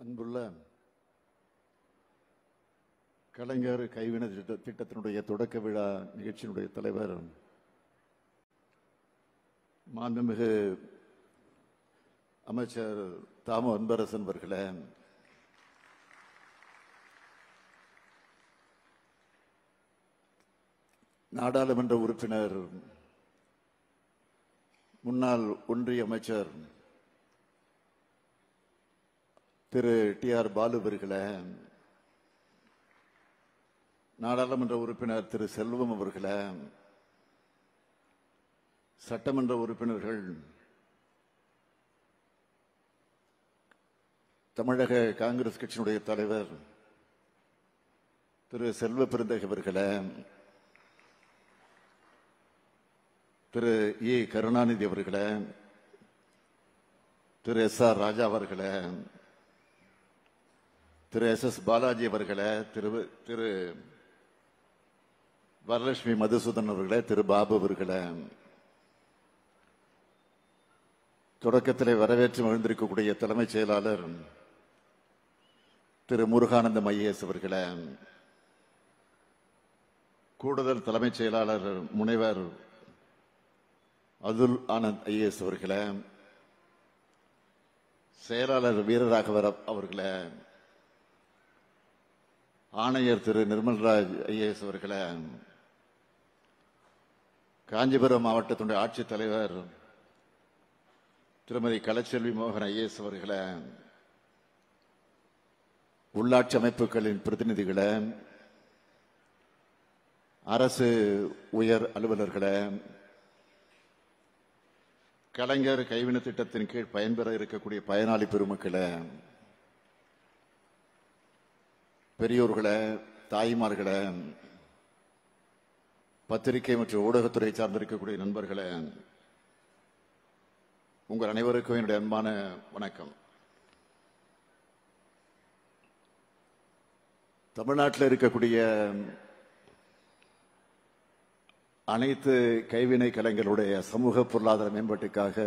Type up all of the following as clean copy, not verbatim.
அன்புள்ள கலைஞர் கைவினை திட்டத்தினுடைய தொடக்க விழா நிகழ்ச்சியினுடைய தலைவர் மாண்புமிகு அமைச்சர் தாமு அன்பரசன் அவர்களே, நாடாளுமன்ற உறுப்பினர் முன்னாள் ஒன்றிய அமைச்சர் திரு டி.ஆர். பாலு அவர்களே, நாடாளுமன்ற உறுப்பினர் திரு செல்வம் அவர்களே, சட்டமன்ற உறுப்பினர்கள், தமிழக காங்கிரஸ் கட்சியினுடைய தலைவர் திரு செல்வ பெருந்தகை அவர்களே, திரு இ. கருணாநிதி அவர்களே, திரு எஸ்.ஆர். ராஜா அவர்களே, திரு எஸ்.எஸ். பாலாஜி அவர்களே, திரு வரலட்சுமி மதுசூதன் அவர்களே, திரு பாபு அவர்களே, தொடக்கத்தில் வரவேற்று மகிழ்ந்திருக்கக்கூடிய தலைமைச் செயலாளர் திரு முருகானந்தம் ஐஏஎஸ் அவர்களே, கூடுதல் தலைமைச் செயலாளர் முனைவர் அதுல் ஆனந்த் ஐஏஎஸ் அவர்களே, செயலாளர் வீரராகவர் அவர்களே, ஆணையர் திரு நிர்மல்ராஜ் ஐஏஎஸ் அவர்களே, காஞ்சிபுரம் மாவட்டத்தினுடைய ஆட்சித்தலைவர் திருமதி கலைச்செல்வி மோகன் ஐஏஎஸ் அவர்களே, உள்ளாட்சி அமைப்புகளின் பிரதிநிதிகளே, அரசு உயர் அலுவலர்களே, கலைஞர் கைவினை திட்டத்தின் கீழ் பயன்பெற இருக்கக்கூடிய பயனாளி பெருமக்களே, பெரியோர்களே, தாய்மார்களே, பத்திரிகை மற்றும் ஊடகத்துறை சார்ந்திருக்கக்கூடிய நண்பர்களே, உங்கள் அனைவருக்கும் என்னுடைய அன்பான வணக்கம். தமிழ்நாட்டில் இருக்கக்கூடிய அனைத்து கைவினை கலைஞர்களுடைய சமூக பொருளாதார மேம்பாட்டுக்காக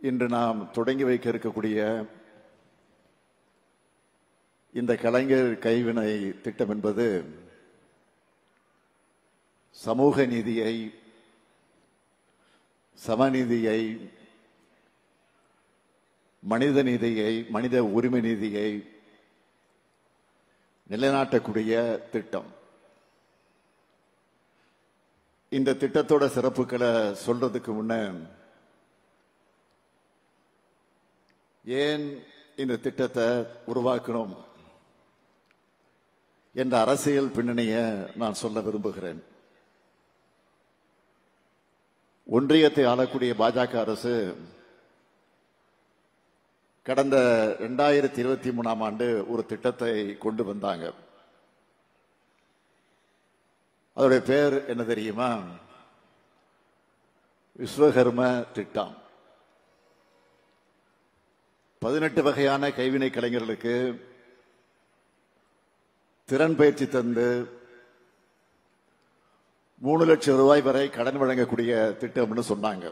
இன்று நாம் தொடங்கி வைக்க இருக்கக்கூடிய இந்த கலைஞர் கைவினை திட்டம் என்பது சமூக நீதியை, சமநீதியை, மனித நீதியை, மனித உரிமை நீதியை நிலைநாட்டக்கூடிய திட்டம். இந்த திட்டத்தோட சிறப்புகளை சொல்றதுக்கு முன்ன ஏன் இந்த திட்டத்தை உருவாக்கணும் என்ற அரசியல் பின்னணியை நான் சொல்ல விரும்புகிறேன். ஒன்றியத்தை ஆளக்கூடிய பாஜக அரசு கடந்த 2023ஆம் ஆண்டு ஒரு திட்டத்தை கொண்டு வந்தாங்க. அதோடைய பேர் என்ன தெரியுமா? விஸ்வகர்ம திட்டம். 18 வகையான கைவினை கலைஞர்களுக்கு திறன் பயிற்சி தந்து 3 லட்சம் ரூபாய் வரை கடன் வழங்கக்கூடிய திட்டம்னு சொன்னாங்க.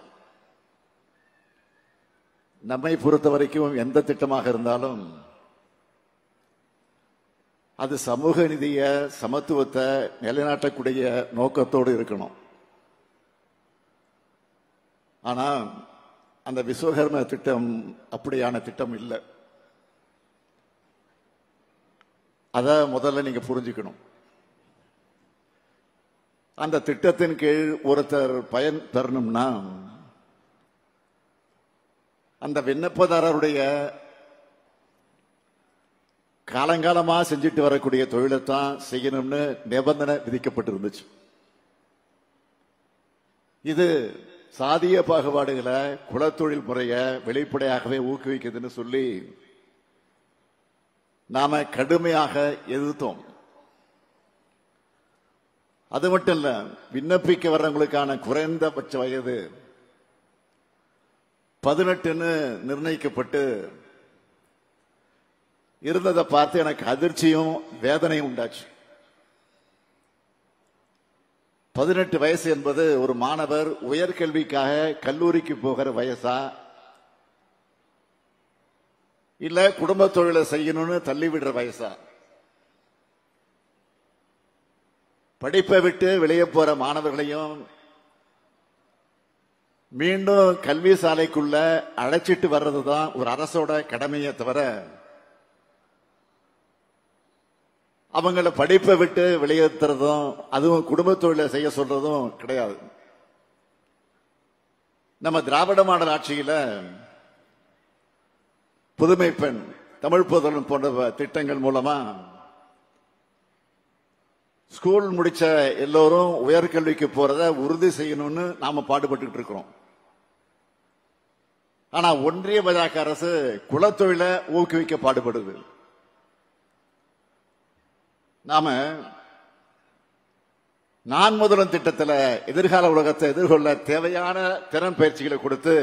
நம்மை பொறுத்த வரைக்கும் எந்த திட்டமாக இருந்தாலும் அது சமூக நீதிய, சமத்துவத்தை நிலைநாட்டக்கூடிய நோக்கத்தோடு இருக்கணும். ஆனா அந்த விஸ்வகர்ம திட்டம் அப்படியான திட்டம் இல்லை. அத முதல்ல நீங்க புரிஞ்சுக்கணும். அந்த திட்டத்தின் கீழ் ஒருத்தர் பயன் பெறணும்னா அந்த விண்ணப்பதாரருடைய காலங்காலமா செஞ்சுட்டு வரக்கூடிய தொழிலைத்தான் செய்யணும்னு நிபந்தனை விதிக்கப்பட்டிருந்துச்சு. இது சாதிய பாகுபாடுகளை, குலத்தொழில் முறைய வெளிப்படையாகவே ஊக்குவிக்குதுன்னு சொல்லி நாம கடுமையாக எதிர்த்தோம். அது மட்டும் இல்ல, விண்ணப்பிக்க வர்றவங்களுக்கான குறைந்தபட்ச வயது 18ன்னு நிர்ணயிக்கப்பட்டு இருந்ததை பார்த்து எனக்கு அதிர்ச்சியும் வேதனையும் உண்டாச்சு. 18 வயசு என்பது ஒரு மாணவர் உயர்கல்விக்காக கல்லூரிக்கு போகிற வயசா இல்ல குடும்ப தொழிலை செய்யணும்னு தள்ளி விடுற வயசா? படிப்பை விட்டு வெளியே போற மாணவர்களையும் மீண்டும் கல்வி சாலைக்குள்ள அழைச்சிட்டு வர்றதுதான் ஒரு அரசோட கடமையை தவிர அவங்கள படிப்பை விட்டு வெளியேற்றுறதும் அதுவும் குடும்ப தொழிலை செய்ய சொல்றதும் கிடையாது. நம்ம திராவிட மாடல் ஆட்சியில புதுமை பெண், தமிழ் புதல்வன் போன்ற திட்டங்கள் மூலமா ஸ்கூல் முடிச்ச எல்லோரும் உயர்கல்விக்கு போறத உறுதி செய்யணும்னு நாம பாடுபட்டு இருக்கிறோம். ஆனா ஒன்றிய பாஜக அரசு குலத்தொழிலை ஊக்குவிக்க பாடுபடுது. நாம நான் முதலும் திட்டத்தில் எதிர்கால உலகத்தை எதிர்கொள்ள தேவையான திறன் பயிற்சிகளை கொடுத்து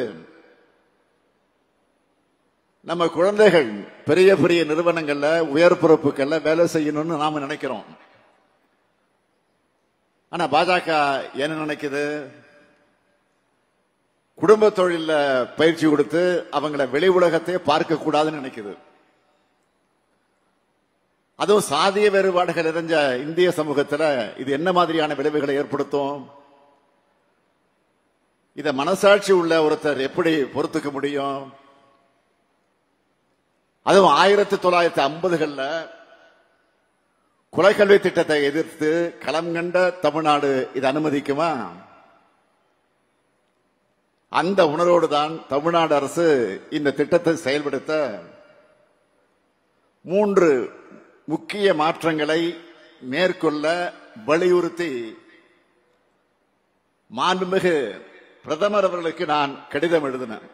நம்ம குழந்தைகள் பெரிய பெரிய நிறுவனங்கள்ல உயர் பொறுப்புகள்ல வேலை செய்யணும்னு நாம நினைக்கிறோம். ஆனா பாஜக என்ன நினைக்குது? குடும்ப தொழில பயிற்சி கொடுத்து அவங்கள வெளி உலகத்தை பார்க்க கூடாதுன்னு நினைக்குது. அதுவும் சாதிய வேறுபாடுகள் நிறைஞ்ச இந்திய சமூகத்தில் இது என்ன மாதிரியான விளைவுகளை ஏற்படுத்தும்? இத மனசாட்சி உள்ள ஒருத்தர் எப்படி பொறுத்துக்க முடியும்? அதுவும் 1950களில் குலக்கல்வி திட்டத்தை எதிர்த்து களம் கண்ட தமிழ்நாடு இதை அனுமதிக்குமா? அந்த உணர்வோடு தான் தமிழ்நாடு அரசு இந்த திட்டத்தை செயல்படுத்த 3 முக்கிய மாற்றங்களை மேற்கொள்ள வலியுறுத்தி மாண்புமிகு பிரதமர் அவர்களுக்கு நான் கடிதம் எழுதினேன்.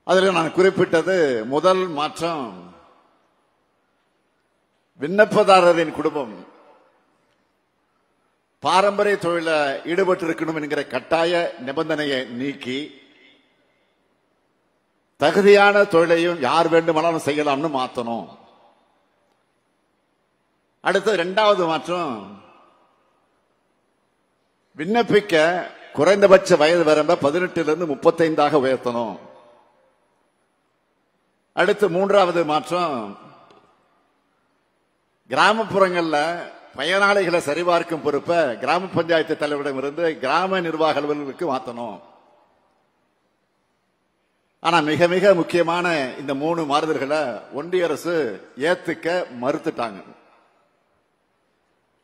அதில் நான் குறிப்பிட்டது முதல் மாற்றம், விண்ணப்பதாரரின் குடும்பம் பாரம்பரிய தொழில ஈடுபட்டிருக்கணும் என்கிற கட்டாய நிபந்தனையை நீக்கி தகுதியான தொழிலையும் யார் வேண்டுமானாலும் செய்யலாம்னு மாற்றணும். அடுத்து 2வது மாற்றம், விண்ணப்பிக்க குறைந்தபட்ச வயது வரம்பை 18 35 உயர்த்தணும். அடுத்து 3வது மாற்றம், கிராமப்புறங்கள்ல பயனாளிகளை சரிபார்க்கும் பொறுப்பை கிராம பஞ்சாயத்து தலைவரிடமிருந்து கிராம நிர்வாக அலுவலர்களுக்கு மாற்றணும். ஆனா மிக மிக முக்கியமான இந்த 3 மாறுதல்களை ஒன்றிய அரசு ஏத்துக்க மறுத்துட்டாங்க.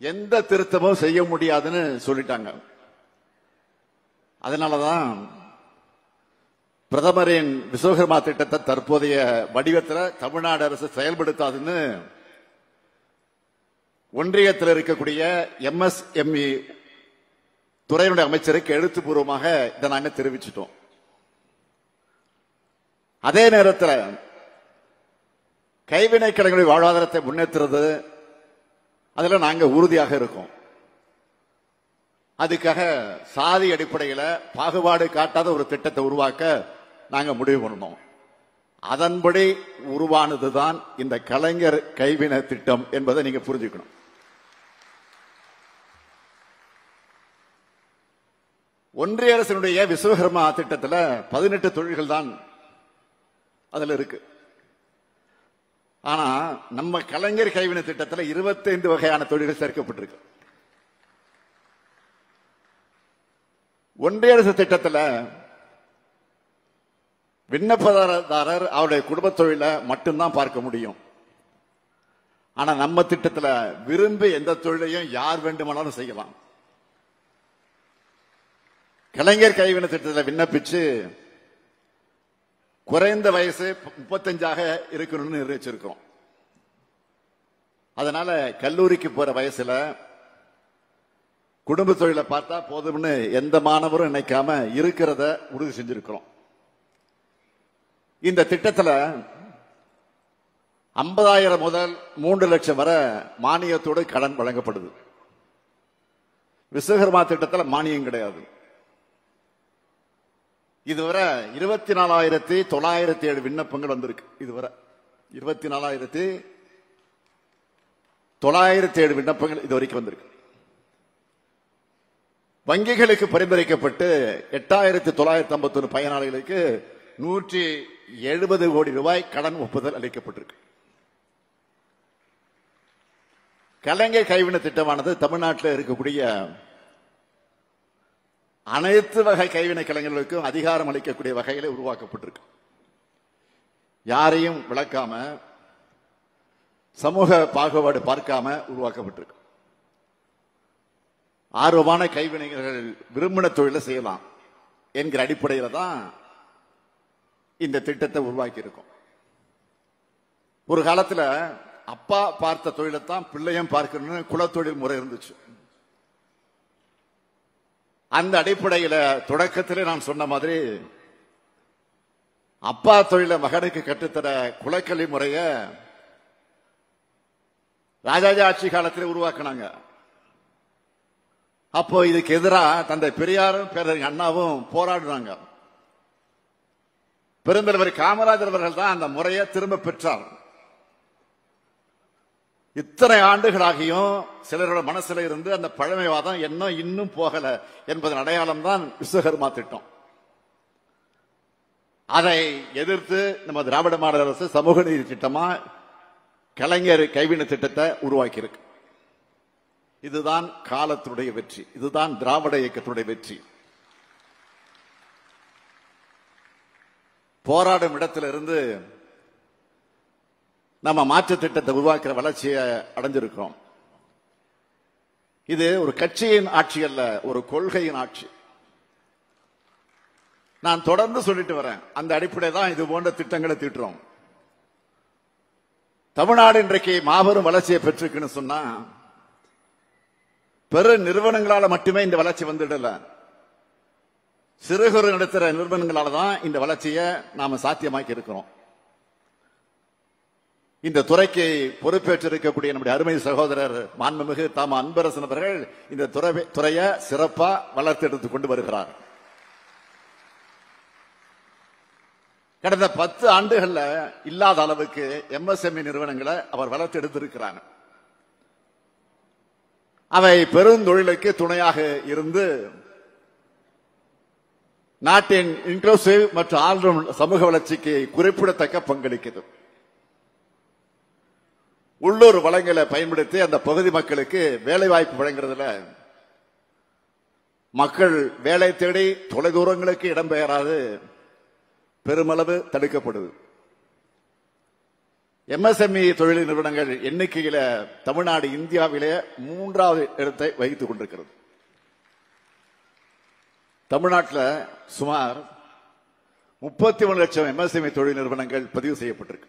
எந்த திருத்தமும் செய்ய முடியாதுன்னு சொல்லிட்டாங்க. அதனாலதான் பிரதமரின் விஸ்வகர்மா திட்டத்தை தற்போதைய வடிவத்தில் தமிழ்நாடு அரசு செயல்படுத்தாதுன்னு ஒன்றியத்தில் இருக்கக்கூடிய MSME துறையினுடைய அமைச்சருக்கு எழுத்துப்பூர்வமாக இதை நாங்கள் தெரிவிச்சிட்டோம். அதே நேரத்தில் கைவினை கலைஞர்களின் வாழ்வாதாரத்தை முன்னேற்றுறது அதுல நாங்க உறுதியாக இருக்கோம். அதுக்காக சாதி அடிப்படையில் பாகுபாடு காட்டாத ஒரு திட்டத்தை உருவாக்க நாங்க முடிவு பண்ணோம். அதன்படி உருவானதுதான் இந்த கலைஞர் கைவினை திட்டம் என்பதை நீங்க புரிஞ்சுக்கணும். ஒன்றிய அரசினுடைய விஸ்வகர்மா திட்டத்தில் 18 தொழில்கள் தான் அதுல இருக்கு. ஆனா நம்ம கலைஞர் கைவினை திட்டத்தில் 25 வகையான தொழில்கள் சேர்க்கப்பட்டிருக்கு. ஒன்றிய அரசு திட்டத்தில் விண்ணப்பதாரர் அவருடைய குடும்ப தொழிலை மட்டும்தான் பார்க்க முடியும். ஆனா நம்ம திட்டத்தில் விரும்பி எந்த தொழிலையும் யார் வேண்டுமானாலும் செய்யலாம். கலைஞர் கைவினை திட்டத்தில் விண்ணப்பிச்சு குறைந்த வயசு 35 இருக்கணும்னு நிர்ணயிச்சிருக்கோம். அதனால கல்லூரிக்கு போற வயசுல குடும்ப தொழிலை பார்த்தா போதும்னு எந்த மாணவரும் நினைக்காம இருக்கிறத உறுதி செஞ்சிருக்கிறோம். இந்த திட்டத்தில் 50,000 முதல் 3 லட்சம் வரை மானியத்தோடு கடன் வழங்கப்படுது. விஸ்வகர்மா திட்டத்தில் மானியம் கிடையாது. இதுவரை 24,907 விண்ணப்பங்கள் வந்திருக்கு. இதுவரை 24,907 விண்ணப்பங்கள் இதுவரைக்கும் வந்திருக்கு. வங்கிகளுக்கு பரிந்துரைக்கப்பட்டு 8,951 பயனாளிகளுக்கு 170 கோடி ரூபாய் கடன் ஒப்புதல் அளிக்கப்பட்டிருக்கு. கலைஞர் கைவினை திட்டமானது தமிழ்நாட்டில் இருக்கக்கூடிய அனைத்து வகை கைவினை கலைஞர்களுக்கும் அதிகாரம் அளிக்கக்கூடிய வகையில் உருவாக்கப்பட்டிருக்கு. யாரையும் விளக்காம, சமூக பாகுபாடு பார்க்காம உருவாக்கப்பட்டிருக்கு. ஆர்வமான கைவினைஞர்கள் விரும்பின தொழிலை செய்யலாம் என்கிற அடிப்படையில் தான் இந்த திட்டத்தை உருவாக்கி இருக்கும். ஒரு காலத்தில் அப்பா பார்த்த தொழிலைத்தான் பிள்ளையும் பார்க்கணும்னு குலத்தொழில் முறை இருந்துச்சு. அந்த அடிப்படையில் தொடக்கத்திலே நான் சொன்ன மாதிரி அப்பா தொழிலை மகனுக்கு கற்றுத்தர குலக்கல்வி முறைய ராஜாஜி ஆட்சி காலத்தில் உருவாக்கினாங்க. அப்போ இதுக்கு எதிராக தந்தை பெரியாரும் பேரறிஞர் அண்ணாவும் போராடினாங்க. பெருந்தலைவர் காமராஜர் அவர்கள் தான் அந்த முறையை திரும்ப பெற்றார். இத்தனை ஆண்டுகளாகியும் சிலரோட மனசுல இருந்து அந்த பழமைவாதம் இன்னும் போகல என்பதன் அடையாளம் தான் விஸ்வகர்மா திட்டம். அதை எதிர்த்து நம்ம திராவிட மாடல் அரசு சமூக நீதி திட்டமா கலைஞர் கைவினை திட்டத்தை உருவாக்கி இருக்கு. இதுதான் காலத்துடைய வெற்றி, இதுதான் திராவிட இயக்கத்துடைய வெற்றி. போராடும் இடத்திலிருந்து நம்ம மாற்று திட்டத்தை உருவாக்குற வளர்ச்சியை அடைஞ்சிருக்கிறோம். இது ஒரு கட்சியின் ஆட்சி அல்ல, ஒரு கொள்கையின் ஆட்சி. நான் தொடர்ந்து சொல்லிட்டு வரேன். அந்த அடிப்படையில் தான் இது போன்ற திட்டங்களை தீட்டுறோம். தமிழ்நாடு இன்றைக்கு மாபெரும் வளர்ச்சியை பெற்றிருக்குன்னு சொன்னா பெரு நிறுவனங்களால மட்டுமே இந்த வளர்ச்சி வந்துடல. சிறு குறு நடத்துற நிறுவனங்களால தான் இந்த வளர்ச்சியை நாம சாத்தியமாக்கி இருக்கிறோம். இந்த துறைக்கு பொறுப்பேற்றிருக்கக்கூடிய நம்முடைய அருமை சகோதரர் மாண்புமிகு தாம அன்பரசன் அவர்கள் இந்த துறையை சிறப்பா வளர்த்தெடுத்து கொண்டு வருகிறார். கடந்த 10 ஆண்டுகள்ல இல்லாத அளவுக்கு MSME நிறுவனங்களை அவர் வளர்த்தெடுத்திருக்கிறாங்க. அவை பெருந்தொழிலுக்கு துணையாக இருந்து நாட்டின் இன்க்ளூசிவ் மற்றும் ஆல்ரவுண்ட் சமூக வளர்ச்சிக்கு குறிப்பிடத்தக்க பங்களிக்கிறது. உள்ளூர் வளங்களை பயன்படுத்தி அந்த பகுதி மக்களுக்கு வேலை வாய்ப்பு வழங்குறதுல மக்கள் வேலை தேடி தொலைதூரங்களுக்கு இடம்பெயராது பெருமளவு தடுக்கப்படுது. MSME தொழில் நிறுவனங்கள் எண்ணிக்கையில தமிழ்நாடு இந்தியாவிலே 3வது இடத்தை வகித்துக் கொண்டிருக்கிறது. தமிழ்நாட்டில் சுமார் 33 லட்சம் MSME தொழில் நிறுவனங்கள் பதிவு செய்யப்பட்டிருக்கு.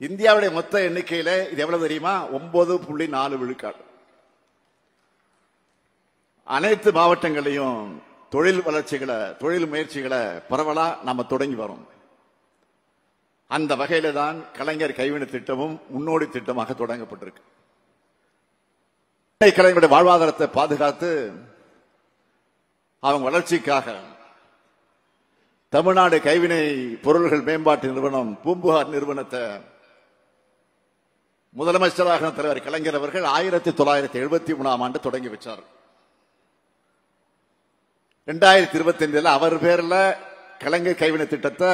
இந்தியாவுடைய மொத்த எண்ணிக்கையில இது எவ்வளவு தெரியுமா? 9.4 விழுக்காடு. அனைத்து மாவட்டங்களையும் தொழில் வளர்ச்சிகளை, தொழில் முயற்சிகளை பரவலா நாம தொடங்கி வரோம். அந்த வகையில தான் கலைஞர் கைவினை திட்டமும் முன்னோடி திட்டமாக தொடங்கப்பட்டிருக்கு. கலைஞருடைய வாழ்வாதாரத்தை பாதுகாத்து அவங்க வளர்ச்சிக்காக தமிழ்நாடு கைவினை பொருள்கள் மேம்பாட்டு நிறுவனம் பூம்புகார் நிறுவனத்தை முதலமைச்சராக தலைவர் கலைஞர் அவர்கள் 1973ஆம் ஆண்டு தொடங்கி வச்சார். 2025 அவர் பேர்ல கலைஞர் கைவினை திட்டத்தை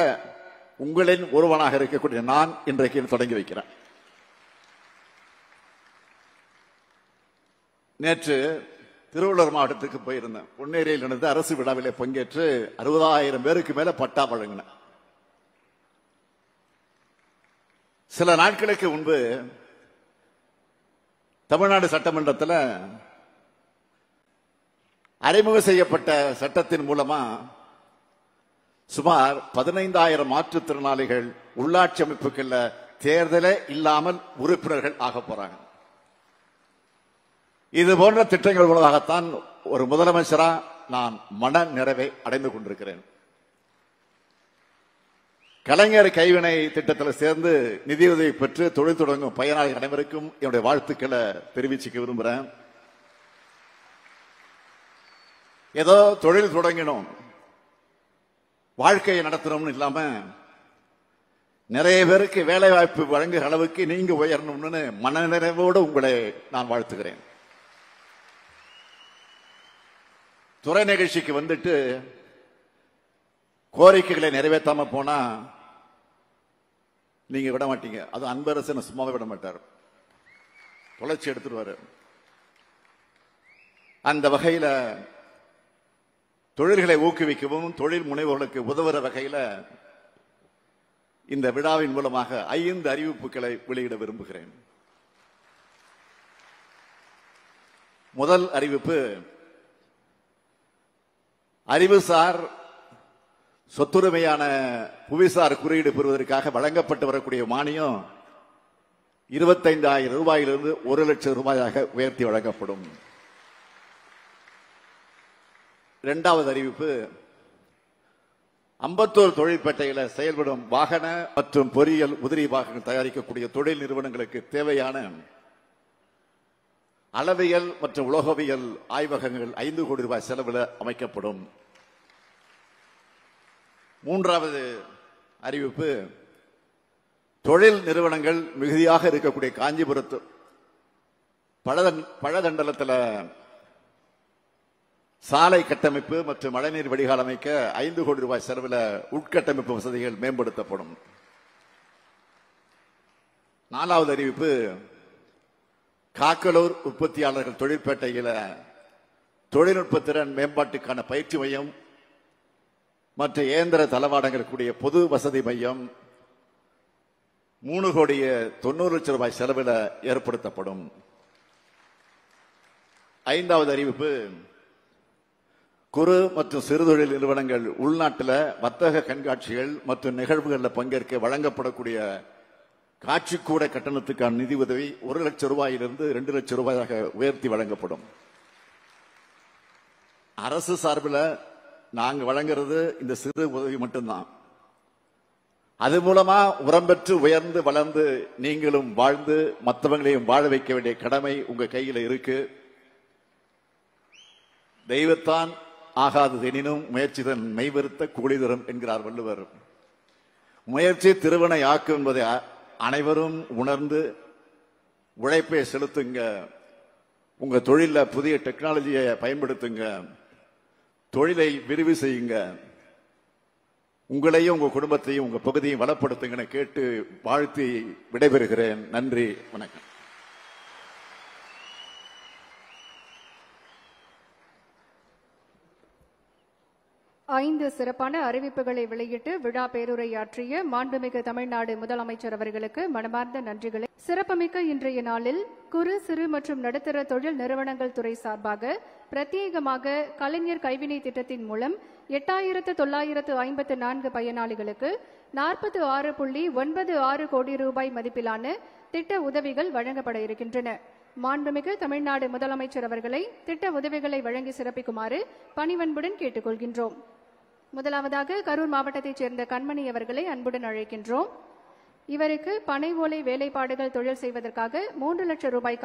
உங்களின் ஒருவனாக இருக்கக்கூடிய நான் இன்றைக்கு தொடங்கி வைக்கிறேன். நேற்று திருவள்ளூர் மாவட்டத்துக்கு போயிருந்தேன். பொன்னேரியில் நடந்த அரசு விழாவிலே பங்கேற்று 60,000 பேருக்கு மேல பட்டா வழங்கினேன். சில நாட்களுக்கு முன்பு தமிழ்நாடு சட்டமன்றத்தில் அறிமுகம் செய்யப்பட்ட சட்டத்தின் மூலமா சுமார் 15,000 மாற்றுத்திறனாளிகள் உள்ளாட்சி அமைப்புகள்ல தேர்தலே இல்லாமல் உறுப்பினர்கள் ஆக போறாங்க. இது போன்ற திட்டங்கள் மூலமாகத்தான் ஒரு முதலமைச்சரா நான் மன நிறைவை அடைந்து கொண்டிருக்கிறேன். கலைஞர் கைவினை திட்டத்தில் சேர்ந்து நிதியுதவி பெற்று தொழில் தொடங்கும் பயனாளிகள் அனைவருக்கும் என்னுடைய வாழ்த்துக்களை தெரிவிச்சுக்க விரும்புகிறேன். ஏதோ தொழில் தொடங்கினோம், வாழ்க்கையை நடத்தணும்னு இல்லாம நிறைய பேருக்கு வேலை வாய்ப்பு வழங்குகிற அளவுக்கு நீங்க உயரணும்னு மன நிறைவோடு உங்களை நான் வாழ்த்துகிறேன். துறை நிகழ்ச்சிக்கு வந்துட்டு கோரிக்கைகளை நிறைவேற்றாம போனா நீங்க விட மாட்டீங்க. அது அன்பரசன் சும்மாவே விட மாட்டார், தொலைச்சி எடுத்துருவாரு. அந்த வகையில தொழில்களை ஊக்குவிக்கவும் தொழில் முனைவோர்களுக்கு உதவுற வகையில இந்த விழாவின் மூலமாக 5 அறிவிப்புகளை வெளியிட விரும்புகிறேன். முதல் அறிவிப்பு, அறிவுசார் சொத்துரிமையான புவிசார் குறியீடு பெறுவதற்காக வழங்கப்பட்டு வரக்கூடிய மானியம் 25,000 ரூபாயிலிருந்து 1 லட்சம் ரூபாயாக உயர்த்தி வழங்கப்படும். இரண்டாவது அறிவிப்பு, அம்பத்தூர் தொழிற்பேட்டையில செயல்படும் வாகன மற்றும் பொறியியல் உதிரி பாகங்கள் தயாரிக்கக்கூடிய தொழில் நிறுவனங்களுக்கு தேவையான அளவியல் மற்றும் உலோகவியல் ஆய்வகங்கள் 5 கோடி ரூபாய் செலவில் அமைக்கப்படும். மூன்றாவது அறிவிப்பு, தொழில் நிறுவனங்கள் மிகுதியாக இருக்கக்கூடிய காஞ்சிபுரத்து பழதண்டலத்தில் சாலை கட்டமைப்பு மற்றும் மழைநீர் வடிகால் அமைக்க 5 கோடி ரூபாய் செலவில் உட்கட்டமைப்பு வசதிகள் மேம்படுத்தப்படும். நாலாவது அறிவிப்பு, காக்கலூர் உற்பத்தியாளர்கள் தொழிற்பேட்டையில் தொழில்நுட்ப திறன் மேம்பாட்டுக்கான பயிற்சி மையம் மற்ற இயந்திர தளவாடங்கள் கூடிய பொது வசதி மையம் 3 கோடியே 90 லட்சம் ரூபாய் செலவில் ஏற்படுத்தப்படும். ஐந்தாவது அறிவிப்பு, குறு மற்றும் சிறுதொழில் நிறுவனங்கள் உள்நாட்டில் வர்த்தக கண்காட்சிகள் மற்றும் நிகழ்வுகளில் பங்கேற்க வழங்கப்படக்கூடிய காட்சிக்கூட கட்டணத்துக்கான நிதி உதவி 1 லட்சம் ரூபாயிலிருந்து 2 லட்சம் ரூபாயாக உயர்த்தி வழங்கப்படும். அரசு சார்பில் நாங்க வழங்குறது இந்த சிறு உதவி மட்டும்தான். அது மூலமா உரம்பெற்று உயர்ந்து வளர்ந்து நீங்களும் வாழ்ந்து மற்றவங்களையும் வாழ வைக்க வேண்டிய கடமை உங்க கையில இருக்கு. தெய்வத்தான் ஆகாதது எனினும் முயற்சிதன் மெய்வருத்த கூலி தரும் என்கிறார் வள்ளுவர். முயற்சி திருவினை ஆக்கும் என்பதை அனைவரும் உணர்ந்து உழைப்பை செலுத்துங்க. உங்க தொழில புதிய டெக்னாலஜியை பயன்படுத்துங்க, தொழிலை விரிவு செய்யுங்க, உங்களையும் உங்க குடும்பத்தையும் உங்க பகுதியும் வளப்படுத்துங்கன்னு கேட்டு வாழ்த்தி விடைபெறுகிறேன். நன்றி, வணக்கம். ஐந்து சிறப்பான அறிவிப்புகளை வெளியிட்டு விழா பேருரையாற்றிய மாண்புமிகு தமிழ்நாடு முதலமைச்சர் அவர்களுக்கு மனமார்ந்த நன்றிகளை. சிறப்புமிக்க இன்றைய நாளில் குறு சிறு மற்றும் நடுத்தர தொழில் நிறுவனங்கள் துறை சார்பாக பிரத்யேகமாக கலைஞர் கைவினை திட்டத்தின் மூலம் 8,954 பயனாளிகளுக்கு 46.96 கோடி ரூபாய் மதிப்பிலான திட்ட உதவிகள் வழங்கப்பட இருக்கின்றன. மாண்புமிகு தமிழ்நாடு முதலமைச்சர் அவர்களை திட்ட உதவிகளை வழங்கி சிறப்பிக்குமாறு பணிவன்புடன் கேட்டுக்கொள்கின்றோம். முதலாவதாக கரூர் மாவட்டத்தைச் சேர்ந்த கண்மணி அவர்களை அன்புடன் அழைக்கின்றோம். இவருக்கு பனை ஓலை வேலைப்பாடுகள் தொழில் செய்வதற்காக 3 லட்சம் ரூபாய்